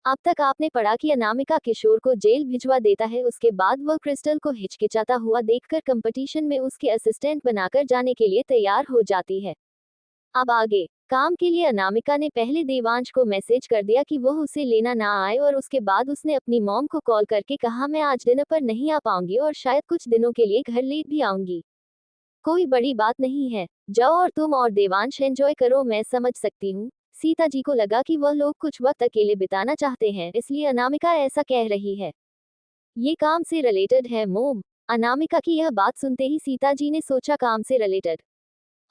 अब तक आपने पढ़ा कि अनामिका किशोर को जेल भिजवा देता है, उसके बाद वह क्रिस्टल को हिचकिचाता हुआ देखकर कंपटीशन में उसके असिस्टेंट बनाकर जाने के लिए तैयार हो जाती है। अब आगे काम के लिए अनामिका ने पहले देवांश को मैसेज कर दिया कि वह उसे लेना ना आए, और उसके बाद उसने अपनी मॉम को कॉल करके कहा मैं आज डिनर पर नहीं आ पाऊंगी और शायद कुछ दिनों के लिए घर लेट भी आऊंगी। कोई बड़ी बात नहीं है, जाओ और तुम और देवांश एंजॉय करो, मैं समझ सकती हूँ। सीता जी को लगा कि वह लोग कुछ वक्त अकेले बिताना चाहते हैं, इसलिए अनामिका ऐसा कह रही है। ये काम से रिलेटेड है मोम। अनामिका की यह बात सुनते ही सीता जी ने सोचा काम से रिलेटेड,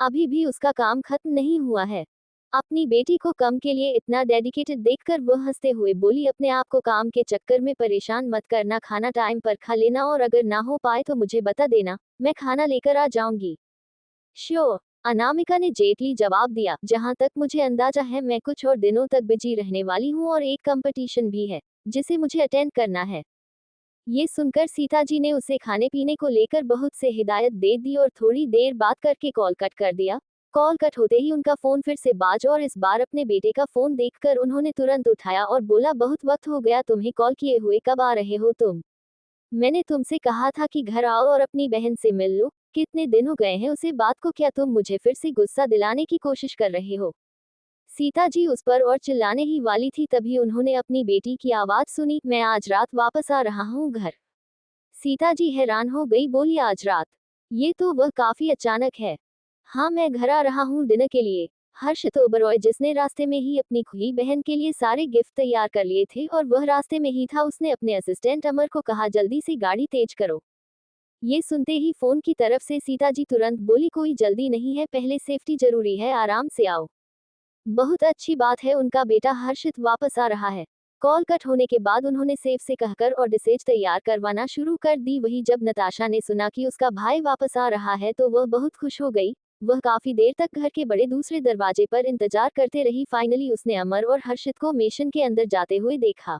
अभी भी उसका काम खत्म नहीं हुआ है। अपनी बेटी को कम के लिए इतना डेडिकेटेड देखकर वह हंसते हुए बोली अपने आप को काम के चक्कर में परेशान मत करना, खाना टाइम पर खा लेना और अगर ना हो पाए तो मुझे बता देना, मैं खाना लेकर आ जाऊंगी। श्योर, अनामिका ने जेटली जवाब दिया, जहां तक मुझे अंदाजा है मैं कुछ और दिनों तक बिजी रहने वाली हूं और एक कंपटीशन भी है जिसे मुझे अटेंड करना है। ये सुनकर सीता जी ने उसे खाने पीने को लेकर बहुत से हिदायत दे दी और थोड़ी देर बात करके कॉल कट कर दिया। कॉल कट होते ही उनका फोन फिर से बाज और इस बार अपने बेटे का फोन देखकर उन्होंने तुरंत उठाया और बोला बहुत वक्त हो गया तुम्हें कॉल किए हुए, कब आ रहे हो तुम? मैंने तुमसे कहा था कि घर आओ और अपनी बहन से मिल लो, कितने दिन हो गए हैं उसे बात को, क्या तुम मुझे फिर से गुस्सा दिलाने की कोशिश कर रहे हो? सीता जी उस पर और चिल्लाने ही वाली थी तभी उन्होंने अपनी बेटी की आवाज सुनी, मैं आज रात वापस आ रहा हूँ घर। सीता जी हैरान हो गई, बोली आज रात? ये तो वह काफी अचानक है। हाँ मैं घर आ रहा हूँ डिनर के लिए। हर्षित ओबरॉय जिसने रास्ते में ही अपनी खुई बहन के लिए सारे गिफ्ट तैयार कर लिए थे और वह रास्ते में ही था, उसने अपने असिस्टेंट अमर को कहा जल्दी से गाड़ी तेज करो। ये सुनते ही फोन की तरफ से सीता जी तुरंत बोली कोई जल्दी नहीं है, पहले सेफ्टी जरूरी है, आराम से आओ। बहुत अच्छी बात है, उनका बेटा हर्षित वापस आ रहा है। कॉल कट होने के बाद उन्होंने सेफ से कहकर और डिसेज तैयार करवाना शुरू कर दी। वही जब नताशा ने सुना कि उसका भाई वापस आ रहा है तो वह बहुत खुश हो गई। वह काफी देर तक घर के बड़े दूसरे दरवाजे पर इंतजार करते रही। फाइनली उसने अमर और हर्षित को मेशन के अंदर जाते हुए देखा।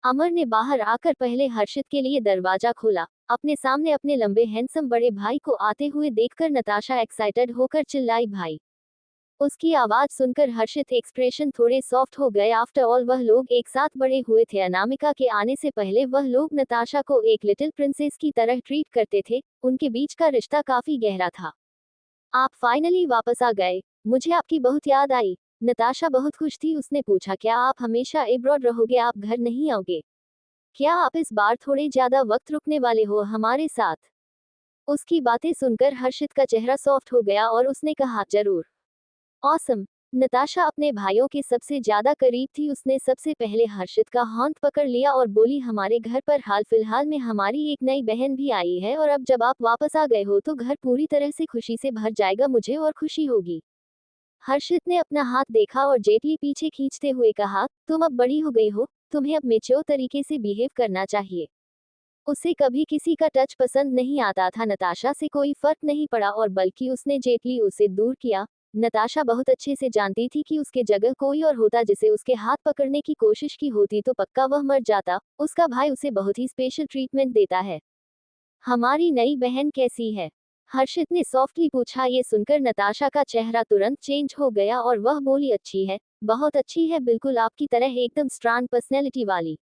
अमर ने बाहर आकर पहले हर्षित के लिए दरवाजा खोला। अपने सामने अपने लंबे हैंडसम बड़े भाई को आते हुए देखकर नताशा एक्साइटेड होकर चिल्लाई भाई। उसकी आवाज सुनकर हर्षित एक्सप्रेशन थोड़े सॉफ्ट हो गए। आफ्टर ऑल वह लोग एक साथ बड़े हुए थे। अनामिका के आने से पहले वह लोग नताशा को एक लिटिल प्रिंसेस की तरह ट्रीट करते थे, उनके बीच का रिश्ता काफी गहरा था। आप फाइनली वापस आ गए, मुझे आपकी बहुत याद आई। नताशा बहुत खुश थी, उसने पूछा क्या आप हमेशा एब्रॉड रहोगे, आप घर नहीं आओगे? क्या आप इस बार थोड़े ज्यादा वक्त रुकने वाले हो हमारे साथ? उसकी बातें सुनकर हर्षित का चेहरा सॉफ्ट हो गया और उसने कहा जरूर। ऑसम। नताशा अपने भाइयों के सबसे ज्यादा करीब थी, उसने सबसे पहले हर्षित का हाथ पकड़ लिया और बोली हमारे घर पर हाल फिलहाल में हमारी एक नई बहन भी आई है और अब जब आप वापस आ गए हो तो घर पूरी तरह से खुशी से भर जाएगा, मुझे और खुशी होगी। हर्षित ने अपना हाथ देखा और जेटली पीछे खींचते हुए कहा तुम अब बड़ी हो गई हो, तुम्हें अब मेच्योर तरीके से बिहेव करना चाहिए। उसे कभी किसी का टच पसंद नहीं आता था, नताशा से कोई फर्क नहीं पड़ा और बल्कि उसने जेटली उसे दूर किया। नताशा बहुत अच्छे से जानती थी कि उसके जगह कोई और होता जिसे उसके हाथ पकड़ने की कोशिश की होती तो पक्का वह मर जाता। उसका भाई उसे बहुत ही स्पेशल ट्रीटमेंट देता है। हमारी नई बहन कैसी है? हर्षित ने सॉफ्टली पूछा। ये सुनकर नताशा का चेहरा तुरंत चेंज हो गया और वह बोली अच्छी है, बहुत अच्छी है, बिल्कुल आपकी तरह एकदम स्ट्रांग पर्सनैलिटी वाली।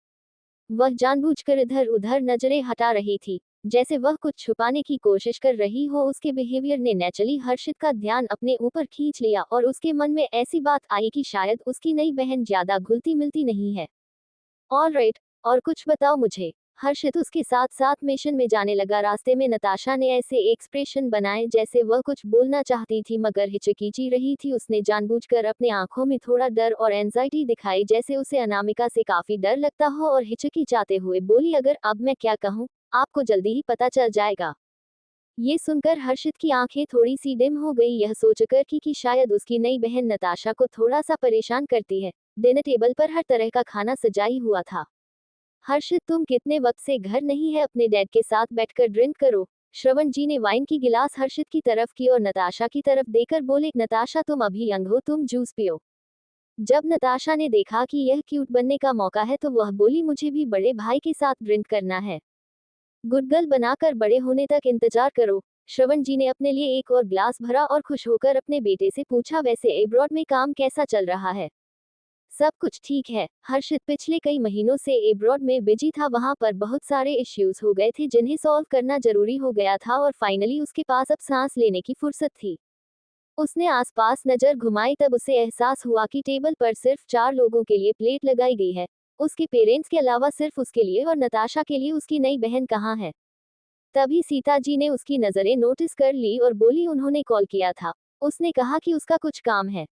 वह जानबूझकर इधर उधर नजरें हटा रही थी, जैसे वह कुछ छुपाने की कोशिश कर रही हो। उसके बिहेवियर ने नेचुरली हर्षित का ध्यान अपने ऊपर खींच लिया और उसके मन में ऐसी बात आई कि शायद उसकी नई बहन ज्यादा घुलती मिलती नहीं है। ऑलराइट, और कुछ बताओ मुझे। हर्षित उसके साथ साथ मिशन में जाने लगा। रास्ते में नताशा ने ऐसे एक्सप्रेशन बनाए जैसे वह कुछ बोलना चाहती थी मगर हिचकिची रही थी। उसने जानबूझकर अपने आंखों में थोड़ा डर और एंजाइटी दिखाई, जैसे उसे अनामिका से काफी डर लगता हो, और हिचकिचाते हुए बोली अगर अब मैं क्या कहूँ, आपको जल्दी ही पता चल जाएगा। ये सुनकर हर्षित की आंखें थोड़ी सी डिम हो गई, यह सोचकर कि शायद उसकी नई बहन नताशा को थोड़ा सा परेशान करती है। डिनर टेबल पर हर तरह का खाना सजाई हुआ था। हर्षित तुम कितने वक्त से घर नहीं है, अपने डैड के साथ बैठकर ड्रिंक करो। श्रवण जी ने वाइन की गिलास हर्षित की तरफ की और नताशा की तरफ देकर बोले नताशा तुम अभी यंग हो, तुम जूस पियो। जब नताशा ने देखा कि यह क्यूट बनने का मौका है तो वह बोली मुझे भी बड़े भाई के साथ ड्रिंक करना है। गुड गर्ल बनाकर बड़े होने तक इंतजार करो। श्रवण जी ने अपने लिए एक और ग्लास भरा और खुश होकर अपने बेटे से पूछा वैसे एब्रॉड में काम कैसा चल रहा है? सब कुछ ठीक है। हर्षित पिछले कई महीनों से एब्रॉड में बिजी था, वहां पर बहुत सारे इश्यूज हो गए थे जिन्हें सॉल्व करना जरूरी हो गया था और फाइनली उसके पास अब सांस लेने की फुर्सत थी। उसने आसपास नजर घुमाई, तब उसे एहसास हुआ कि टेबल पर सिर्फ 4 लोगों के लिए प्लेट लगाई गई है। उसके पेरेंट्स के अलावा सिर्फ उसके लिए और नताशा के लिए। उसकी नई बहन कहाँ है? तभी सीता जी ने उसकी नजरें नोटिस कर ली और बोली, उन्होंने कॉल किया था। उसने कहा कि उसका कुछ काम है।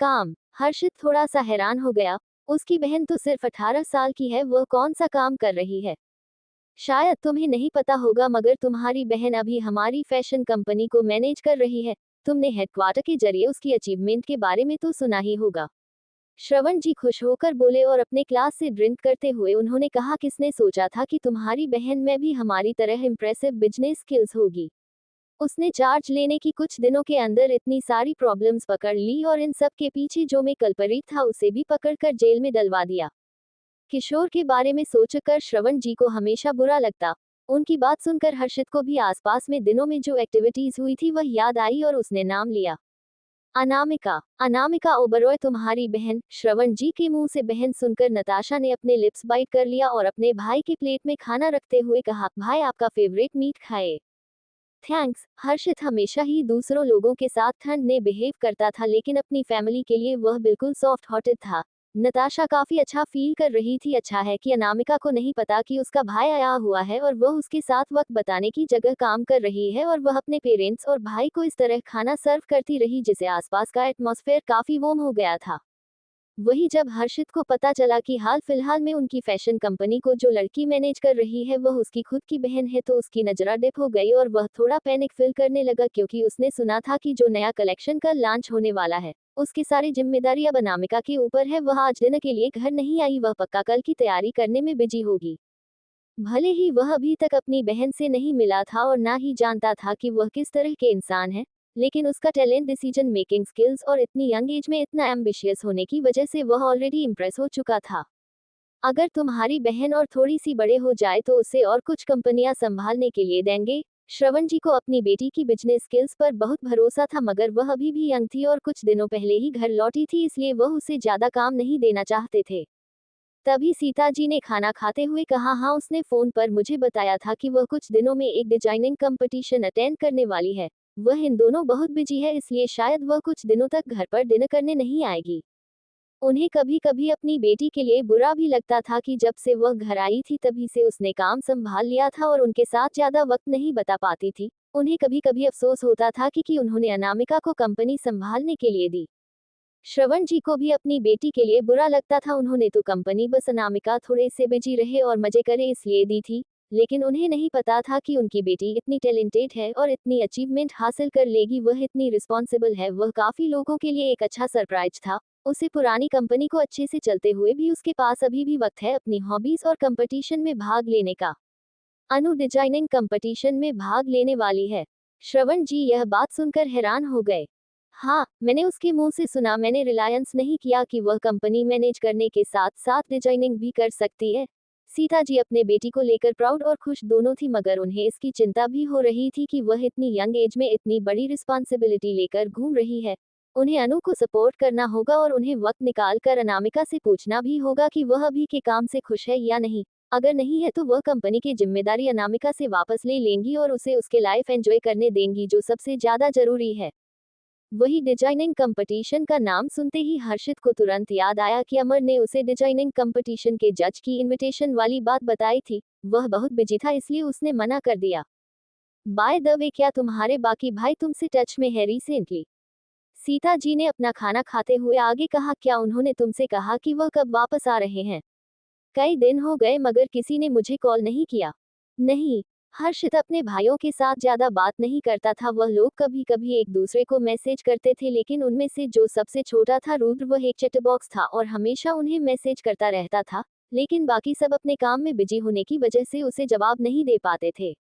काम? हर्षित थोड़ा सा हैरान हो गया। उसकी बहन तो सिर्फ 18 साल की है, वह कौन सा काम कर रही है? शायद तुम्हें नहीं पता होगा, मगर तुम्हारी बहन अभी हमारी फैशन कंपनी को मैनेज कर रही है। तुमने हेडक्वार्टर के जरिए उसकी अचीवमेंट के बारे में तो सुना ही होगा। श्रवण जी खुश होकर बोले और अपने क्लास से ड्रिंक करते हुए उन्होंने कहा, किसने सोचा था कि तुम्हारी बहन में भी हमारी तरह इम्प्रेसिव बिजनेस स्किल्स होगी। उसने चार्ज लेने की कुछ दिनों के अंदर इतनी सारी प्रॉब्लम्स पकड़ ली और इन सब के पीछे जो मैं कल्परित था उसे भी पकड़कर जेल में डलवा दिया। किशोर के बारे में सोचकर श्रवण जी को हमेशा बुरा लगता। उनकी बात सुनकर हर्षित को भी आसपास में दिनों में जो एक्टिविटीज हुई थी वह याद आई और उसने नाम लिया। अनामिका। अनामिका ओबरॉय तुम्हारी बहन? श्रवण जी के मुंह से बहन सुनकर नताशा ने अपने लिप्स बाइट कर लिया और अपने भाई के प्लेट में खाना रखते हुए कहा, भाई आपका फेवरेट मीट खाए। थैंक्स। हर्षित हमेशा ही दूसरों लोगों के साथ ठंड ने बिहेव करता था, लेकिन अपनी फैमिली के लिए वह बिल्कुल सॉफ्ट हार्टेड था। नताशा काफी अच्छा फील कर रही थी। अच्छा है कि अनामिका को नहीं पता कि उसका भाई आया हुआ है और वह उसके साथ वक्त बताने की जगह काम कर रही है, और वह अपने पेरेंट्स और भाई को इस तरह खाना सर्व करती रही जिससे आसपास का एटमॉस्फेयर काफी वार्म हो गया था। वही जब हर्षित को पता चला कि हाल फिलहाल में उनकी फैशन कंपनी को जो लड़की मैनेज कर रही है वह उसकी खुद की बहन है, तो उसकी नजरा डिप हो गई और वह थोड़ा पैनिक फील करने लगा, क्योंकि उसने सुना था कि जो नया कलेक्शन कल लॉन्च होने वाला है उसकी सारी जिम्मेदारी अब अनामिका के ऊपर है। वह आज डिनर के लिए घर नहीं आई, वह पक्का कल की तैयारी करने में बिजी होगी। भले ही वह अभी तक अपनी बहन से नहीं मिला था और ना ही जानता था कि वह किस तरह के इंसान है, लेकिन उसका टैलेंट, डिसीजन मेकिंग स्किल्स और इतनी यंग एज में इतना एम्बिशियस होने की वजह से वह ऑलरेडी इम्प्रेस हो चुका था। अगर तुम्हारी बहन और थोड़ी सी बड़े हो जाए तो उसे और कुछ कंपनियां संभालने के लिए देंगे। श्रवण जी को अपनी बेटी की बिजनेस स्किल्स पर बहुत भरोसा था, मगर वह अभी भी यंग थी और कुछ दिनों पहले ही घर लौटी थी, इसलिए वह उसे ज्यादा काम नहीं देना चाहते थे। तभी सीता जी ने खाना खाते हुए कहा, हाँ उसने फोन पर मुझे बताया था कि वह कुछ दिनों में एक डिजाइनिंग कंपटीशन अटेंड करने वाली है। वह इन दोनों बहुत बिजी है, इसलिए शायद वह कुछ दिनों तक घर पर डिनर करने नहीं आएगी। उन्हें कभी कभी अपनी बेटी के लिए बुरा भी लगता था कि जब से वह घर आई थी तभी से उसने काम संभाल लिया था और उनके साथ ज्यादा वक्त नहीं बता पाती थी। उन्हें कभी कभी अफसोस होता था कि उन्होंने अनामिका को कंपनी संभालने के लिए दी। श्रवण जी को भी अपनी बेटी के लिए बुरा लगता था, उन्होंने तो कंपनी बस अनामिका थोड़े से बिजी रहे और मजे करे इसलिए दी थी। लेकिन उन्हें नहीं पता था कि उनकी बेटी इतनी टैलेंटेड है और इतनी अचीवमेंट हासिल कर लेगी, वह इतनी रिस्पॉन्सिबल है। वह काफी लोगों के लिए एक अच्छा सरप्राइज था। उसे पुरानी कंपनी को अच्छे से चलते हुए भी उसके पास अभी भी वक्त है अपनी हॉबीज और कंपटीशन में भाग लेने का। अनु डिजाइनिंग कंपटीशन में भाग लेने वाली है? श्रवण जी यह बात सुनकर हैरान हो गए। हाँ, मैंने उसके मुंह से सुना। मैंने रिलायंस नहीं किया कि वह कंपनी मैनेज करने के साथ साथ डिजाइनिंग भी कर सकती है। सीता जी अपने बेटी को लेकर प्राउड और खुश दोनों थी, मगर उन्हें इसकी चिंता भी हो रही थी कि वह इतनी यंग एज में इतनी बड़ी रिस्पॉन्सिबिलिटी लेकर घूम रही है। उन्हें अनु को सपोर्ट करना होगा और उन्हें वक्त निकाल कर अनामिका से पूछना भी होगा कि वह अभी के काम से खुश है या नहीं। अगर नहीं है तो वह कंपनी की जिम्मेदारी अनामिका से वापस ले लेंगी और उसे उसके लाइफ एंजॉय करने देंगी, जो सबसे ज्यादा जरूरी है। वही डिजाइनिंग कंपटीशन का नाम सुनते ही हर्षित को तुरंत याद आया कि अमर ने उसे डिजाइनिंग कंपटीशन के जज की इनविटेशन वाली बात बताई थी। वह बहुत बिजी था इसलिए उसने मना कर दिया। बाय द वे, क्या तुम्हारे बाकी भाई तुमसे टच में है रिसेंटली? सीता जी ने अपना खाना खाते हुए आगे कहा, क्या उन्होंने तुमसे कहा कि वह कब वापस आ रहे हैं? कई दिन हो गए मगर किसी ने मुझे कॉल नहीं किया। नहीं। हर्षित अपने भाइयों के साथ ज्यादा बात नहीं करता था। वह लोग कभी कभी एक दूसरे को मैसेज करते थे, लेकिन उनमें से जो सबसे छोटा था रुद्र, वह एक चैटबॉक्स था और हमेशा उन्हें मैसेज करता रहता था, लेकिन बाकी सब अपने काम में बिजी होने की वजह से उसे जवाब नहीं दे पाते थे।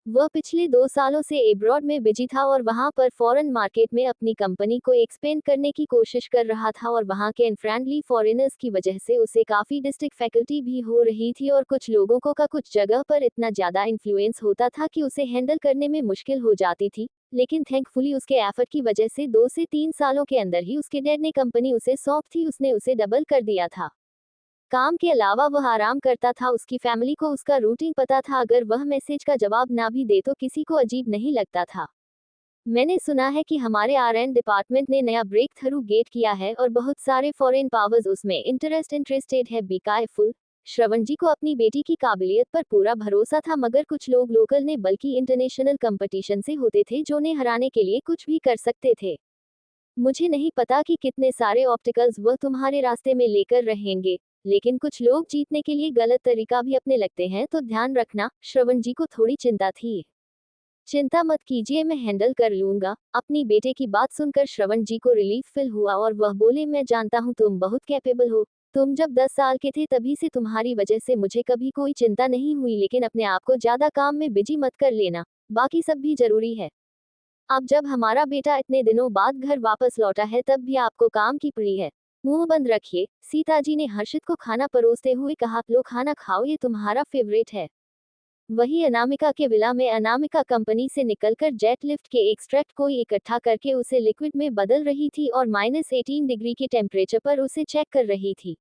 वह पिछले 2 सालों से एब्रॉड में बिजी था और वहां पर फॉरेन मार्केट में अपनी कंपनी को एक्सपेंड करने की कोशिश कर रहा था और वहां के अनफ्रेंडली फॉरेनर्स की वजह से उसे काफी डिस्ट्रिक्ट फैकल्टी भी हो रही थी और कुछ लोगों का कुछ जगह पर इतना ज्यादा इन्फ्लुएंस होता था कि उसे हैंडल करने में मुश्किल हो जाती थी। लेकिन थैंकफुली उसके एफर्ट की वजह से 2 से 3 सालों के अंदर ही उसके डैड ने कंपनी उसे सौंप थी, उसने उसे डबल कर दिया था। काम के अलावा वह आराम करता था, उसकी फैमिली को उसका रूटीन पता था, अगर वह मैसेज का जवाब ना भी दे तो किसी को अजीब नहीं लगता था। मैंने सुना है कि हमारे आर एंड डिपार्टमेंट ने नया ब्रेक थ्रू गेट किया है और बहुत सारे फॉरेन पावर्स उसमें इंटरेस्टेड है। Be careful. श्रवण जी को अपनी बेटी की काबिलियत पर पूरा भरोसा था, मगर कुछ लोग लोकल ने बल्कि इंटरनेशनल कंपटीशन से होते थे जो उन्हें हराने के लिए कुछ भी कर सकते थे। मुझे नहीं पता कि कितने सारे ऑब्स्टिकल्स वह तुम्हारे रास्ते में लेकर रहेंगे, लेकिन कुछ लोग जीतने के लिए गलत तरीका भी अपने लगते हैं, तो ध्यान रखना। श्रवण जी को थोड़ी चिंता थी। चिंता मत कीजिए, मैं हैंडल कर लूंगा। अपनी बेटे की बात सुनकर श्रवण जी को रिलीफ फील हुआ और वह बोले, मैं जानता हूँ तुम बहुत कैपेबल हो। तुम जब 10 साल के थे तभी से तुम्हारी वजह से मुझे कभी कोई चिंता नहीं हुई, लेकिन अपने आप को ज्यादा काम में बिजी मत कर लेना, बाकी सब भी जरूरी है। अब जब हमारा बेटा इतने दिनों बाद घर वापस लौटा है तब भी आपको काम की पड़ी है। मुंह बंद रखिए। सीता जी ने हर्षित को खाना परोसते हुए कहा, लो खाना खाओ, ये तुम्हारा फेवरेट है। वही अनामिका के विला में अनामिका कंपनी से निकलकर जेट लिफ्ट के एक्सट्रैक्ट को इकट्ठा करके उसे लिक्विड में बदल रही थी और -18 डिग्री के टेम्परेचर पर उसे चेक कर रही थी।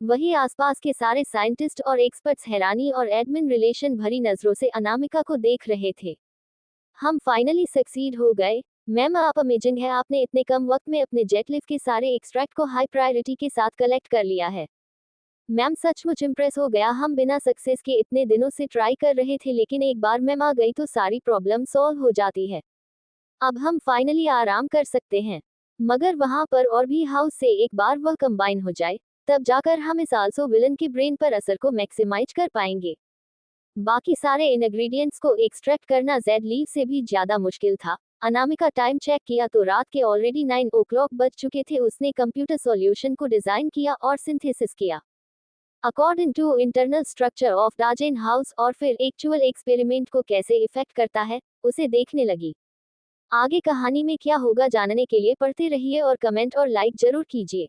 वही आसपास के सारे साइंटिस्ट और एक्सपर्ट्स हैरानी और एडमिन रिलेशन भरी नजरों से अनामिका को देख रहे थे। हम फाइनली सक्सीड हो गए। मैम आप अमेजिंग है, आपने इतने कम वक्त में अपने जेट लिफ्ट के सारे एक्सट्रैक्ट को हाई प्रायोरिटी के साथ कलेक्ट कर लिया है। मैम सचमुच इम्प्रेस हो गया, हम बिना सक्सेस के इतने दिनों से ट्राई कर रहे थे, लेकिन एक बार मैम आ गई तो सारी प्रॉब्लम सॉल्व हो जाती है। अब हम फाइनली आराम कर सकते हैं। मगर वहां पर और भी हाउस से एक बार वह कंबाइन हो जाए, तब जाकर हम इस आल्सो विलन के ब्रेन पर असर को मैक्सिमाइज कर पाएंगे। बाकी सारे इंग्रेडिएंट्स को एक्सट्रैक्ट करना जेड लीव से भी ज्यादा मुश्किल था। अनामिका टाइम चेक किया तो रात के ऑलरेडी 9 o'clock बज चुके थे। उसने कंप्यूटर सॉल्यूशन को डिजाइन किया और सिंथेसिस किया according to internal structure of dozen house, और फिर एक्चुअल एक्सपेरिमेंट को कैसे इफेक्ट करता है उसे देखने लगी। आगे कहानी में क्या होगा जानने के लिए पढ़ते रहिए और कमेंट और लाइक जरूर कीजिए।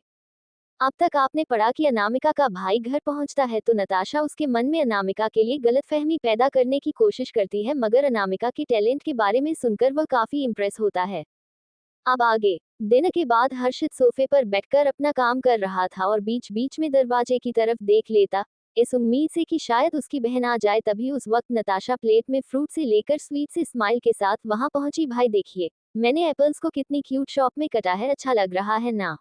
अब तक आपने पढ़ा कि अनामिका का भाई घर पहुंचता है तो नताशा उसके मन में अनामिका के लिए गलतफहमी पैदा करने की कोशिश करती है, मगर अनामिका के टैलेंट के बारे में सुनकर वह काफी इम्प्रेस होता है। अब आगे। दिन के बाद हर्षित सोफे पर बैठकर अपना काम कर रहा था और बीच बीच में दरवाजे की तरफ देख लेता, इस उम्मीद से कि शायद उसकी बहन आ जाए। तभी उस वक्त नताशा प्लेट में फ्रूट से लेकर स्वीट से स्माइल के साथ वहां पहुंची। भाई देखिए, मैंने एप्पल्स को कितनी क्यूट शॉप में कटा है, अच्छा लग रहा है ना।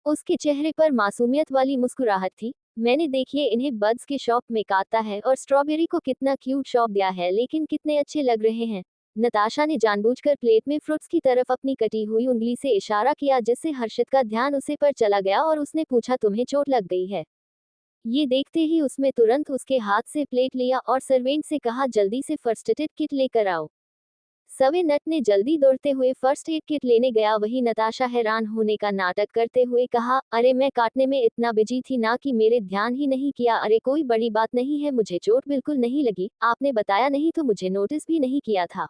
उसके चेहरे पर मासूमियत वाली मुस्कुराहट थी। मैंने देखिए इन्हें बड्स के शॉप में काटा है और स्ट्रॉबेरी को कितना क्यूट शॉप दिया है, लेकिन कितने अच्छे लग रहे हैं। नताशा ने जानबूझकर प्लेट में फ्रूट्स की तरफ अपनी कटी हुई उंगली से इशारा किया, जिससे हर्षित का ध्यान उसे पर चला गया और उसने पूछा, तुम्हें चोट लग गई है। ये देखते ही उसमें तुरंत उसके हाथ से प्लेट लिया और सर्वेंट से कहा, जल्दी से फर्स्ट एड किट लेकर आओ। सवे नट ने जल्दी दौड़ते हुए फर्स्ट एड किट लेने गया। वही नताशा हैरान होने का नाटक करते हुए कहा, अरे मैं काटने में इतना बिजी थी ना कि मेरे ध्यान ही नहीं किया। अरे कोई बड़ी बात नहीं है, मुझे चोट बिल्कुल नहीं लगी, आपने बताया नहीं तो मुझे नोटिस भी नहीं किया था।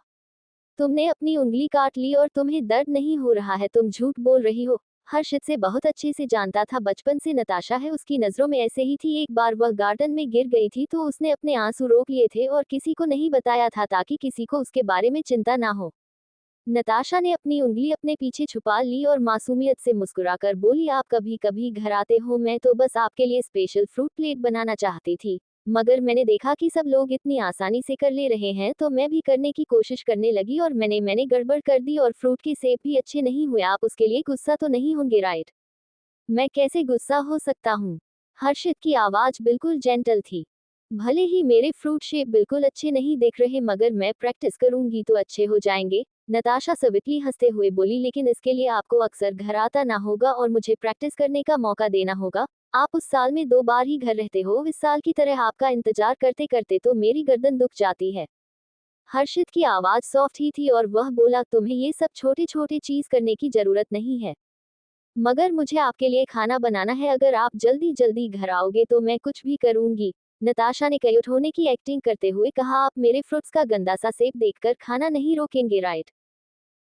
तुमने अपनी उंगली काट ली और तुम्हें दर्द नहीं हो रहा है, तुम झूठ बोल रही हो। हर्षित से बहुत अच्छे से जानता था, बचपन से नताशा है उसकी नजरों में ऐसे ही थी। एक बार वह गार्डन में गिर गई थी तो उसने अपने आंसू रोक लिए थे और किसी को नहीं बताया था ताकि किसी को उसके बारे में चिंता ना हो। नताशा ने अपनी उंगली अपने पीछे छुपा ली और मासूमियत से मुस्कुराकर बोली, आप कभी कभी घर आते हो, मैं तो बस आपके लिए स्पेशल फ्रूट प्लेट बनाना चाहती थी, मगर मैंने देखा कि सब लोग इतनी आसानी से कर ले रहे हैं तो मैं भी करने की कोशिश करने लगी और मैंने गड़बड़ कर दी और फ्रूट के सेब भी अच्छे नहीं हुए। आप उसके लिए गुस्सा तो नहीं होंगे, राइट? मैं कैसे गुस्सा हो सकता हूँ? हर्षित की आवाज बिल्कुल जेंटल थी। भले ही मेरे फ्रूट शेप बिल्कुल अच्छे नहीं दिख रहे, मगर मैं प्रैक्टिस करूंगी तो अच्छे हो जाएंगे। नताशा सविकली हंसते हुए बोली, लेकिन इसके लिए आपको अक्सर घर आना ना होगा और मुझे प्रैक्टिस करने का मौका देना होगा। आप उस साल में 2 बार ही घर रहते हो, इस साल की तरह आपका इंतजार करते करते तो मेरी गर्दन दुख जाती है। हर्षित की आवाज सॉफ्ट ही थी और वह बोला, तुम्हें ये सब छोटे छोटे चीज करने की जरूरत नहीं है, मगर मुझे आपके लिए खाना बनाना है। अगर आप जल्दी जल्दी घर आओगे तो मैं कुछ भी करूंगी। नताशा ने कयूट होने की एक्टिंग करते हुए कहा, आप मेरे फ्रूट्स का गंदा सा सेब देखकर खाना नहीं रोकेंगे राइट।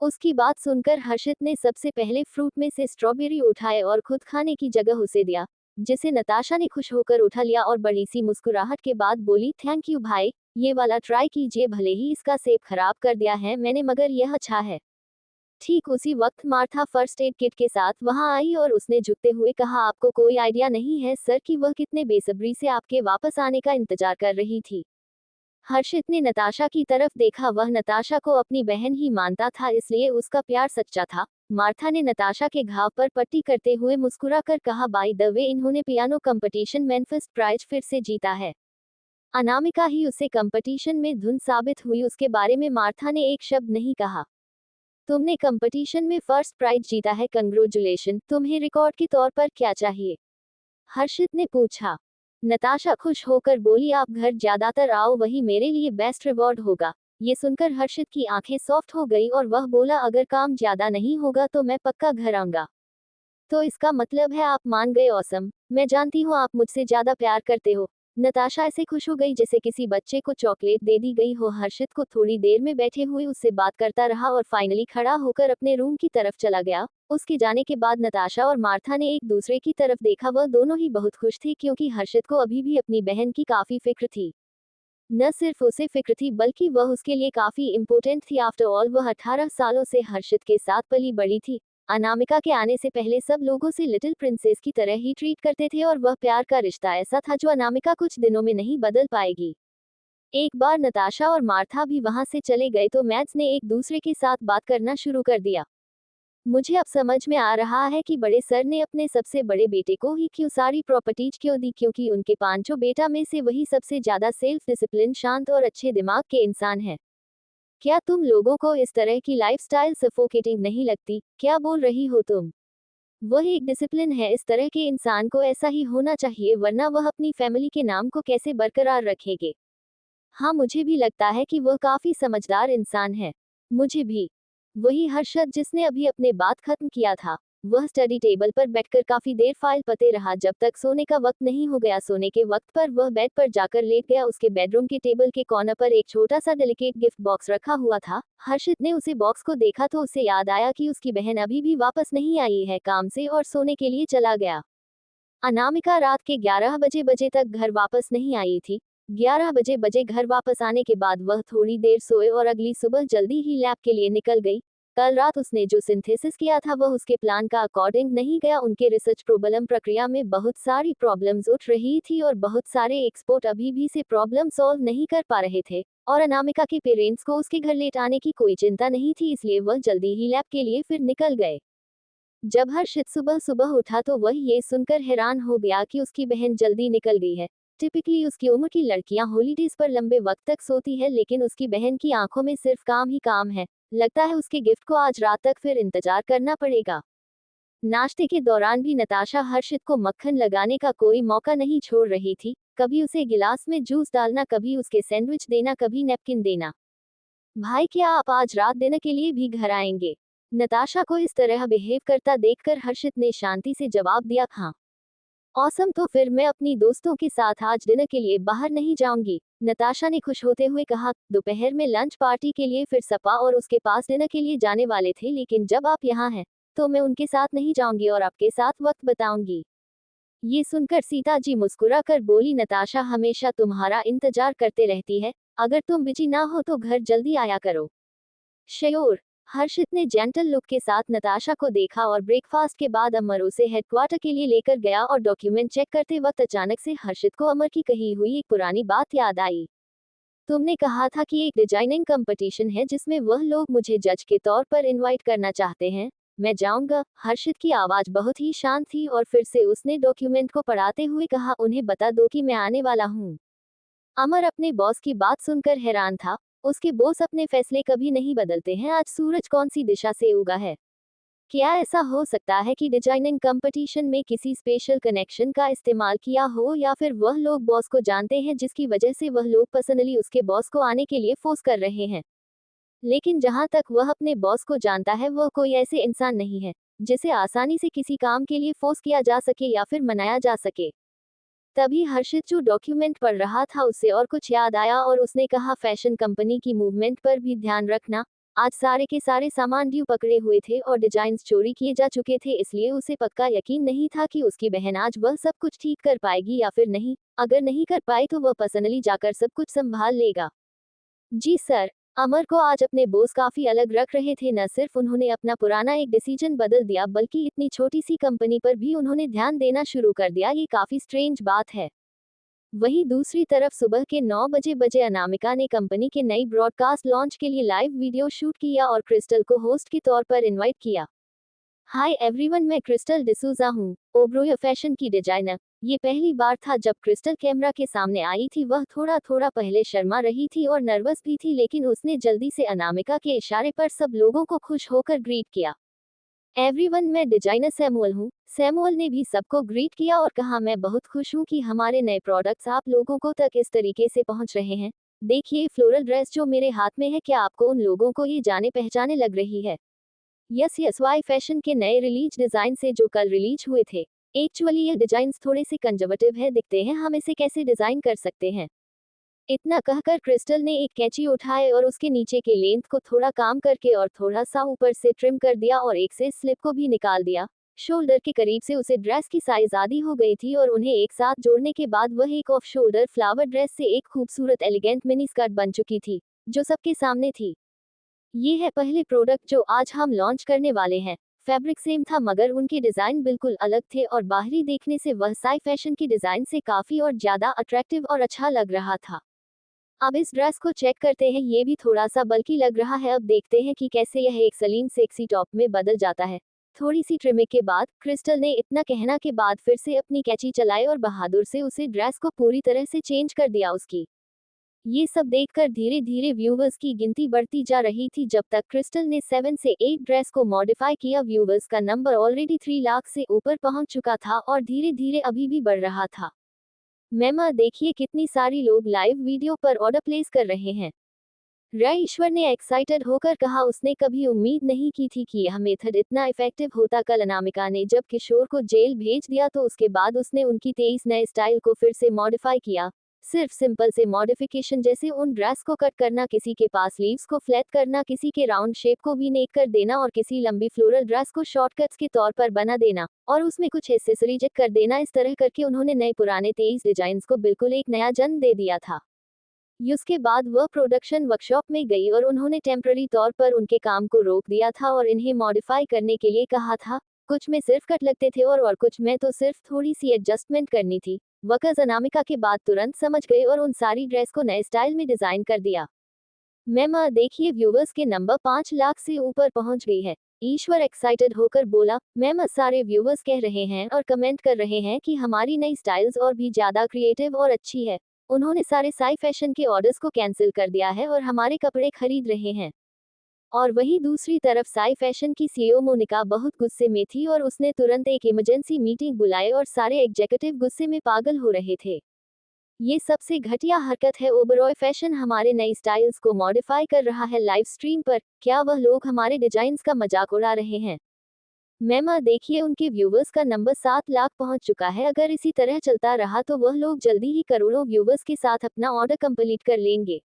उसकी बात सुनकर हर्षित ने सबसे पहले फ्रूट में से स्ट्रॉबेरी उठाए और खुद खाने की जगह उसे दिया, जिसे नताशा ने खुश होकर उठा लिया और बड़ी सी मुस्कुराहट के बाद बोली, थैंक यू भाई, ये वाला ट्राई कीजिए, भले ही इसका सेब खराब कर दिया है मैंने मगर यह अच्छा है। ठीक उसी वक्त मार्था फर्स्ट एड किट के साथ वहां आई और उसने झुकते हुए कहा, आपको कोई आइडिया नहीं है सर कि वह कितने बेसब्री से आपके वापस आने का इंतजार कर रही थी। हर्षित ने नताशा की तरफ देखा, वह नताशा को अपनी बहन ही मानता था इसलिए उसका प्यार सच्चा था। मार्था ने नताशा के घाव पर पट्टी करते हुए मुस्कुराकर कहा, बाय द वे इन्होंने पियानो कंपटीशन में फर्स्ट प्राइज फिर से जीता है। अनामिका ही उसे कंपटीशन में धुन साबित हुई, उसके बारे में मार्था ने एक शब्द नहीं कहा। तुमने कंपटीशन में फर्स्ट प्राइज जीता है, कंग्रेचुलेशन, तुम्हें रिकॉर्ड के तौर पर क्या चाहिए? हर्षित ने पूछा। नताशा खुश होकर बोली, आप घर ज्यादातर आओ, वही मेरे लिए बेस्ट रिवॉर्ड होगा। ये सुनकर हर्षित की आंखें सॉफ्ट हो गई और वह बोला, अगर काम ज्यादा नहीं होगा तो मैं पक्का घर आऊंगा। तो इसका मतलब है आप मान गए, ऑसम, मैं जानती हूँ आप मुझसे ज्यादा प्यार करते हो। नताशा ऐसे खुश हो गई जैसे किसी बच्चे को चॉकलेट दे दी गई हो। हर्षित को थोड़ी देर में बैठे हुए उससे बात करता रहा और फाइनली खड़ा होकर अपने रूम की तरफ चला गया। उसके जाने के बाद नताशा और मार्था ने एक दूसरे की तरफ देखा, वह दोनों ही बहुत खुश थे क्योंकि हर्षित को अभी भी अपनी बहन की काफी फिक्र थी। न सिर्फ उसे फिक्र थी बल्कि वह उसके लिए काफी इम्पोर्टेंट थी। आफ्टर ऑल वह 18 सालों से हर्षित के साथ पली बड़ी थी। अनामिका के आने से पहले सब लोगों से लिटिल प्रिंसेस की तरह ही ट्रीट करते थे और वह प्यार का रिश्ता ऐसा था जो अनामिका कुछ दिनों में नहीं बदल पाएगी। एक बार नताशा और मार्था भी वहां से चले गए तो मैथ्स ने एक दूसरे के साथ बात करना शुरू कर दिया। मुझे अब समझ में आ रहा है कि बड़े सर ने अपने सबसे बड़े बेटे को ही क्यों सारी प्रॉपर्टीज क्यों दी, क्योंकि उनके पांचों बेटा में से वही सबसे ज्यादा सेल्फ डिसिप्लिन, शांत और अच्छे दिमाग के इंसान है। क्या तुम लोगों को इस तरह की लाइफस्टाइल सफोकेटिंग नहीं लगती? क्या बोल रही हो तुम? वह एक डिसिप्लिन है, इस तरह के इंसान को ऐसा ही होना चाहिए, वरना वह अपनी फैमिली के नाम को कैसे बरकरार रखेंगे। हाँ, मुझे भी लगता है कि वह काफी समझदार इंसान है। मुझे भी। वही हर्षद जिसने अभी अपने बात खत्म किया था। वह स्टडी टेबल पर बैठकर काफी देर फाइल पते रहा जब तक सोने का वक्त नहीं हो गया। सोने के वक्त पर वह बेड पर जाकर लेट गया। उसके बेडरूम के टेबल के कॉर्नर पर एक छोटा सा डेलिकेट गिफ्ट बॉक्स रखा हुआ था। हर्षित ने उसे बॉक्स को देखा तो उसे याद आया कि उसकी बहन अभी भी वापस नहीं आई है काम से और सोने के लिए चला गया। अनामिका रात के 11 बजे तक घर वापस नहीं आई थी। 11 बजे घर वापस आने के बाद वह थोड़ी देर सोए और अगली सुबह जल्दी ही लैब के लिए निकल गई। कल रात उसने जो सिंथेसिस किया था वह उसके प्लान का अकॉर्डिंग नहीं गया। उनके रिसर्च प्रॉब्लम प्रक्रिया में बहुत सारी प्रॉब्लम्स उठ रही थी और बहुत सारे एक्सपर्ट अभी भी से प्रॉब्लम सॉल्व नहीं कर पा रहे थे और अनामिका के पेरेंट्स को उसके घर लेट आने की कोई चिंता नहीं थी, इसलिए वह जल्दी ही लैब के लिए फिर निकल गए। जब हर्षित सुबह सुबह उठा तो वह ये सुनकर हैरान हो गया कि उसकी बहन जल्दी निकल गई है। टिपिकली उसकी उम्र की लड़कियां हॉलीडेज पर लंबे वक्त तक सोती है, लेकिन उसकी बहन की आंखों में सिर्फ काम ही काम है। लगता है उसके गिफ्ट को आज रात तक फिर इंतजार करना पड़ेगा। नाश्ते के दौरान भी नताशा हर्षित को मक्खन लगाने का कोई मौका नहीं छोड़ रही थी। कभी उसे गिलास में जूस डालना, कभी उसके सैंडविच देना, कभी नैपकिन देना। भाई, क्या आप आज रात डिनर के लिए भी घर आएंगे? नताशा को इस तरह बिहेव करता देखकर हर्षित ने शांति से जवाब दिया, हाँ। ऑसम, तो फिर मैं अपनी दोस्तों के साथ आज डिनर के लिए बाहर नहीं जाऊंगी। नताशा ने खुश होते हुए कहा, दोपहर में लंच पार्टी के लिए फिर सपा और उसके पास डिनर के लिए जाने वाले थे, लेकिन जब आप यहाँ हैं तो मैं उनके साथ नहीं जाऊंगी और आपके साथ वक्त बताऊंगी। ये सुनकर सीता जी मुस्कुरा कर बोली, नताशा हमेशा तुम्हारा इंतजार करते रहती है, अगर तुम बिजी ना हो तो घर जल्दी आया करो। श्योर। हर्षित ने जेंटल लुक के साथ नताशा को देखा और ब्रेकफास्ट के बाद अमर उसे हेडक्वार्टर के लिए लेकर गया और डॉक्यूमेंट चेक करते वक्त अचानक से हर्षित को अमर की कही हुई एक पुरानी बात याद आई। तुमने कहा था कि एक डिजाइनिंग कंपटीशन है जिसमें वह लोग मुझे जज के तौर पर इनवाइट करना चाहते हैं, मैं जाऊंगा। हर्षित की आवाज बहुत ही शांत थी और फिर से उसने डॉक्यूमेंट को पढ़ाते हुए कहा, उन्हें बता दो कि मैं आने वाला हूँ। अमर अपने बॉस की बात सुनकर हैरान था। उसके बॉस अपने फैसले कभी नहीं बदलते हैं। आज सूरज कौन सी दिशा से उगा है? क्या ऐसा हो सकता है कि डिजाइनिंग कंपटीशन में किसी स्पेशल कनेक्शन का इस्तेमाल किया हो, या फिर वह लोग बॉस को जानते हैं जिसकी वजह से वह लोग पर्सनली उसके बॉस को आने के लिए फोर्स कर रहे हैं? लेकिन जहां तक वह अपने बॉस को जानता है, वह कोई ऐसे इंसान नहीं है जिसे आसानी से किसी काम के लिए फोर्स किया जा सके या फिर मनाया जा सके। तभी हर्षित जो डॉक्यूमेंट पढ़ रहा था उसे और कुछ याद आया और उसने कहा फैशन कंपनी की मूवमेंट पर भी ध्यान रखना। आज सारे के सारे सामान ड्यू पकड़े हुए थे और डिजाइन्स चोरी किए जा चुके थे, इसलिए उसे पक्का यकीन नहीं था कि उसकी बहन आज वह सब कुछ ठीक कर पाएगी या फिर नहीं। अगर नहीं कर पाई तो वह पर्सनली जाकर सब कुछ संभाल लेगा। जी सर। अमर को आज अपने बॉस काफी अलग रख रहे थे। न सिर्फ उन्होंने अपना पुराना एक डिसीजन बदल दिया बल्कि इतनी छोटी सी कंपनी पर भी उन्होंने ध्यान देना शुरू कर दिया। ये काफी स्ट्रेंज बात है। वहीं दूसरी तरफ सुबह के 9 बजे अनामिका ने कंपनी के नई ब्रॉडकास्ट लॉन्च के लिए लाइव वीडियो शूट किया और क्रिस्टल को होस्ट के तौर पर इनवाइट किया। हाय एवरीवन, मैं क्रिस्टल डिसूजा हूँ, ओब्रोय फैशन की डिजाइनर। ये पहली बार था जब क्रिस्टल कैमरा के सामने आई थी। वह थोड़ा पहले शर्मा रही थी और नर्वस भी थी, लेकिन उसने जल्दी से अनामिका के इशारे पर सब लोगों को खुश होकर ग्रीट किया। एवरीवन, मैं डिजाइनर सैमुअल हूँ। सैमुअल ने भी सबको ग्रीट किया और कहा, मैं बहुत खुश हूँ कि हमारे नए प्रोडक्ट्स आप लोगों को तक इस तरीके से पहुँच रहे हैं। देखिए फ्लोरल ड्रेस जो मेरे हाथ में है, क्या आपको उन लोगों को ये जाने पहचाने लग रही है? यस वाई फैशन के नए रिलीज डिजाइन से जो कल रिलीज हुए थे। एक्चुअली ये डिजाइन्स थोड़े से कंजर्वेटिव है दिखते हैं, हम इसे कैसे डिजाइन कर सकते हैं? इतना कहकर क्रिस्टल ने एक कैंची उठाए और उसके नीचे के लेंथ को थोड़ा काम करके और थोड़ा सा ऊपर से ट्रिम कर दिया और एक से स्लिप को भी निकाल दिया। शोल्डर के करीब से उसे ड्रेस की साइज आधी हो गई थी और उन्हें एक साथ जोड़ने के बाद वह एक ऑफ शोल्डर फ्लावर ड्रेस से एक खूबसूरत एलिगेंट मिनी स्कर्ट बन चुकी थी, जो सबके सामने थी। ये है पहले प्रोडक्ट जो आज हम लॉन्च करने वाले हैं। फैब्रिक सेम था मगर उनके डिजाइन बिल्कुल अलग थे और बाहरी देखने से वह साई फैशन की डिजाइन से काफी और ज्यादा अट्रैक्टिव और अच्छा लग रहा था। अब इस ड्रेस को चेक करते हैं, ये भी थोड़ा सा बल्कि लग रहा है। अब देखते हैं कि कैसे यह एक सलीम सेक्सी टॉप में बदल जाता है। थोड़ी सी ट्रिमिंग के बाद क्रिस्टल ने इतना कहना के बाद फिर से अपनी कैंची चलाई और बहादुर से उसे ड्रेस को पूरी तरह से चेंज कर दिया उसकी। ये सब देखकर धीरे धीरे व्यूवर्स की गिनती बढ़ती जा रही थी। जब तक क्रिस्टल ने 7 से 8 ड्रेस को मॉडिफाई किया, व्यूवर्स का नंबर ऑलरेडी 3 लाख से ऊपर पहुंच चुका था और धीरे धीरे अभी भी बढ़ रहा था। मैमा देखिए कितनी सारी लोग लाइव वीडियो पर ऑर्डर प्लेस कर रहे हैं। रय ईश्वर ने एक्साइटेड होकर कहा, उसने कभी उम्मीद नहीं की थी कि यह मेथड इतना इफेक्टिव होता। कल अनामिका ने जब किशोर को जेल भेज दिया तो उसके बाद उसने उनकी 23 नए स्टाइल को फिर से मॉडिफाई किया। सिर्फ सिंपल से मॉडिफिकेशन जैसे उन ड्रेस को कट करना, किसी के पास लीव्स को फ्लैट करना, किसी के राउंड शेप को वी नेक कर देना और किसी लंबी फ्लोरल ड्रेस को शॉर्टकट्स के तौर पर बना देना और उसमें कुछ एक्सेसरीज कर देना। इस तरह करके उन्होंने नए पुराने 23 डिजाइन्स को बिल्कुल एक नया जन्म दे दिया था। उसके बाद वह प्रोडक्शन वर्कशॉप में गई और उन्होंने टेम्पररी तौर पर उनके काम को रोक दिया था और इन्हें मॉडिफाई करने के लिए कहा था। कुछ में सिर्फ कट लगते थे और कुछ में तो सिर्फ थोड़ी सी एडजस्टमेंट करनी थी। वर्कर्स अनामिका के बाद तुरंत समझ गए और उन सारी ड्रेस को नए स्टाइल में डिजाइन कर दिया। मैम देखिए व्यूवर्स के नंबर 5 लाख से ऊपर पहुंच गई है। ईश्वर एक्साइटेड होकर बोला, मैम सारे व्यूवर्स कह रहे हैं और कमेंट कर रहे हैं कि हमारी नई स्टाइल्स और भी ज्यादा क्रिएटिव और अच्छी है। उन्होंने सारे साई फैशन के ऑर्डर्स को कैंसिल कर दिया है और हमारे कपड़े खरीद रहे हैं। और वहीं दूसरी तरफ साई फैशन की सीईओ मोनिका बहुत गुस्से में थी और उसने तुरंत एक इमरजेंसी मीटिंग बुलाई और सारे एग्जीक्यूटिव गुस्से में पागल हो रहे थे। ये सबसे घटिया हरकत है। ओबरॉय फैशन हमारे नई स्टाइल्स को मॉडिफाई कर रहा है लाइव स्ट्रीम पर। क्या वह लोग हमारे डिजाइन्स का मजाक उड़ा रहे हैं? मैम देखिए उनके व्यूवर्स का नंबर 7 लाख पहुंच चुका है। अगर इसी तरह चलता रहा तो वह लोग जल्दी ही करोड़ों व्यूवर्स के साथ अपना ऑर्डर कंप्लीट कर लेंगे।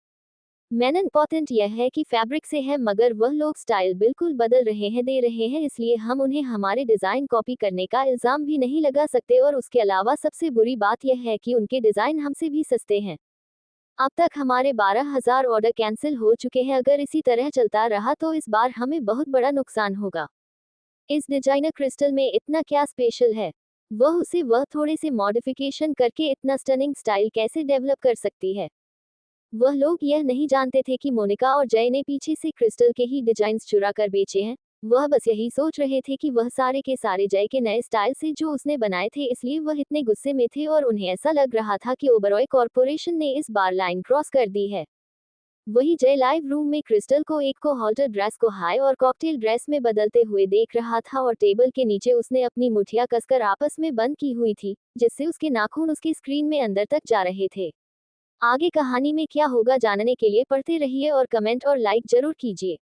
मैन इम्पॉर्टेंट यह है कि फैब्रिक से है मगर वह लोग स्टाइल बिल्कुल बदल रहे हैं दे रहे हैं, इसलिए हम उन्हें हमारे डिजाइन कॉपी करने का इल्जाम भी नहीं लगा सकते। और उसके अलावा सबसे बुरी बात यह है कि उनके डिजाइन हमसे भी सस्ते हैं। अब तक हमारे 12,000 ऑर्डर कैंसिल हो चुके हैं। अगर इसी तरह चलता रहा तो इस बार हमें बहुत बड़ा नुकसान होगा। इस डिजाइनर क्रिस्टल में इतना क्या स्पेशल है? वह थोड़े से मॉडिफिकेशन करके इतना स्टनिंग स्टाइल कैसे डेवलप कर सकती है? वह लोग यह नहीं जानते थे कि मोनिका और जय ने पीछे से क्रिस्टल के ही डिजाइन्स चुरा कर बेचे हैं। वह बस यही सोच रहे थे कि वह सारे के सारे जय के नए स्टाइल से जो उसने बनाए थे, इसलिए वह इतने गुस्से में थे और उन्हें ऐसा लग रहा था कि ओबरॉय कॉरपोरेशन ने इस बार लाइन क्रॉस कर दी है। वही जय लाइव रूम में क्रिस्टल को एक को हॉल्टर ड्रेस को हाई और कॉकटेल ड्रेस में बदलते हुए देख रहा था और टेबल के नीचे उसने अपनी मुठिया कसकर आपस में बंद की हुई थी, जिससे उसके नाखून उसकी स्क्रीन में अंदर तक जा रहे थे। आगे कहानी में क्या होगा जानने के लिए पढ़ते रहिए और कमेंट और लाइक जरूर कीजिए।